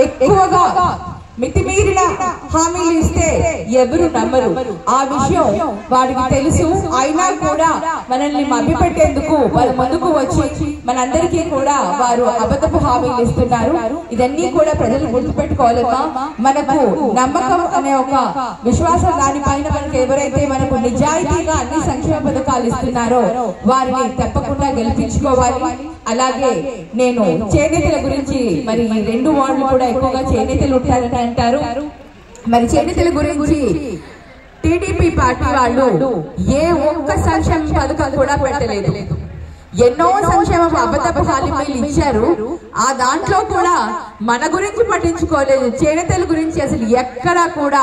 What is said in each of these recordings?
ఎక్కువగా మితిమీరిన హామీలు ఇస్తే ఎవరు నమ్మరు. ఆ విషయం వారికి తెలుసు. అయినా కూడా మనల్ని మభ్యపెట్టేందుకు వారు ముందుకు వచ్చి మనందరికీ కూడా వారు అబద్ధపు హామీలు ఇస్తున్నారు. ఇదన్నీ కూడా ప్రజలు గుర్తుపెట్టుకోవాలమ్మా. మనకు నమ్మకం అనే ఒక విశ్వాసం దానిపైన మనకు ఎవరైతే మనకు నిజాయితీగా అన్ని సంక్షేమ పథకాలు ఇస్తున్నారో వారిని తప్పకుండా గెలిపించుకోవాలి. అలాగే నేను చేనేతల గురించి మరి ఈ 2 వార్డులు కూడా ఎక్కువగా చేనేతలు ఉంటారని అంటారు. మరి చేనేతల గురించి టీడీపీ పార్టీ వాళ్ళు ఏ ఒక్క సంక్షేమ పథకం కూడా పెట్టలేదు. ఎన్నో సంక్షేమ అబద్ధపు హామీలు ఇచ్చారు. ఆ దాంట్లో కూడా మన గురించి పట్టించుకోలేదు. చేనేతల గురించి అసలు ఎక్కడా కూడా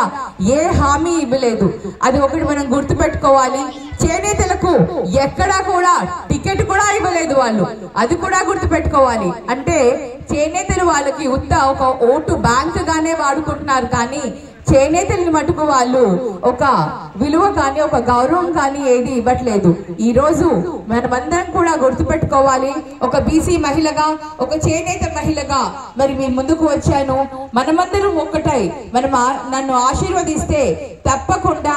ఏ హామీ ఇవ్వలేదు. అది ఒకటి మనం గుర్తు పెట్టుకోవాలి. చేనేతలకు ఎక్కడా కూడా టికెట్ కూడా ఇవ్వలేదు వాళ్ళు. అది కూడా గుర్తు పెట్టుకోవాలి. అంటే చేనేతలు వాళ్ళకి ఒక ఓటు బ్యాంక్ గానే వాడుకుంటున్నారు. కానీ చేనేతల్ని మటుకు వాళ్ళు ఒక విలువ కానీ ఒక గౌరవం కానీ ఏది ఇవ్వట్లేదు. ఈ రోజు మనమందరం కూడా గుర్తుపెట్టుకోవాలి. ఒక బీసీ మహిళగా, ఒక చేనేత మహిళగా మరి మీ ముందుకు వచ్చాను. మనమందరం ఒక్కటై నన్ను ఆశీర్వదిస్తే తప్పకుండా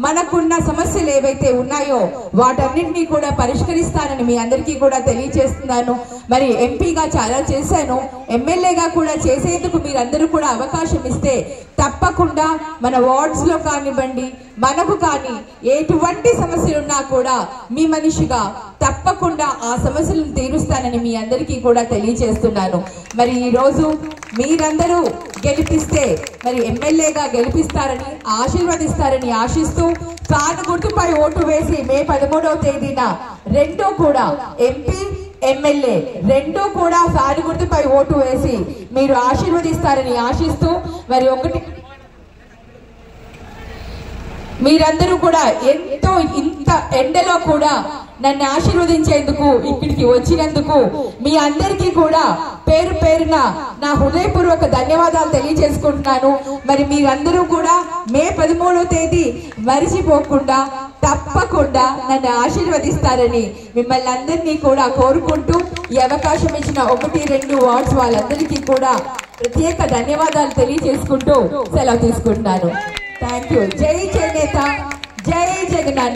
మనకున్న సమస్యలు ఏవైతే ఉన్నాయో వాటన్నింటినీ కూడా పరిష్కరిస్తానని మీ అందరికీ కూడా తెలియజేస్తున్నాను. మరి ఎంపీగా చాలా చేశాను, ఎమ్మెల్యేగా కూడా చేసేందుకు మీరందరూ కూడా అవకాశం ఇస్తే తప్పకుండా మన వార్డ్స్ లో కానివ్వండి, మనకు కానీ ఎటువంటి సమస్యలున్నా కూడా మీ మనిషిగా తప్పకుండా ఆ సమస్యలను తీరుస్తానని మీ అందరికీ కూడా తెలియజేస్తున్నాను. మరి ఈ రోజు మీరందరూ గెలిపిస్తే మరి ఎమ్మెల్యేగా గెలిపిస్తారని ఆశీర్వదిస్తారని ఆశిస్తూ ఫ్యాన్ గుర్తుపై ఓటు వేసి మే 13వ తేదీన 2 కూడా ఎంపీ ఎమ్మెల్యే 2 కూడా ఫ్యాన్ గుర్తుపై ఓటు వేసి మీరు ఆశీర్వదిస్తారని ఆశిస్తూ మరి ఒకటి మీరందరూ కూడా ఎంతో ఇంత ఎండలో కూడా నన్ను ఆశీర్వదించేందుకు ఇక్కడికి వచ్చినందుకు మీ అందరికీ కూడా పేరు పేరున నా హృదయపూర్వక ధన్యవాదాలు తెలియజేసుకుంటున్నాను. మరి మీరందరూ కూడా మే 13వ తేదీ మరిచిపోకుండా తప్పకుండా నన్ను ఆశీర్వదిస్తారని మిమ్మల్ని అందరినీ కూడా కోరుకుంటూ ఈ అవకాశం ఇచ్చిన 1-2 వార్డ్స్ వాళ్ళందరికీ కూడా ప్రత్యేక ధన్యవాదాలు తెలియజేసుకుంటూ సెలవు తీసుకుంటున్నాను. Thank you. జై చేనేత, జై జగన్.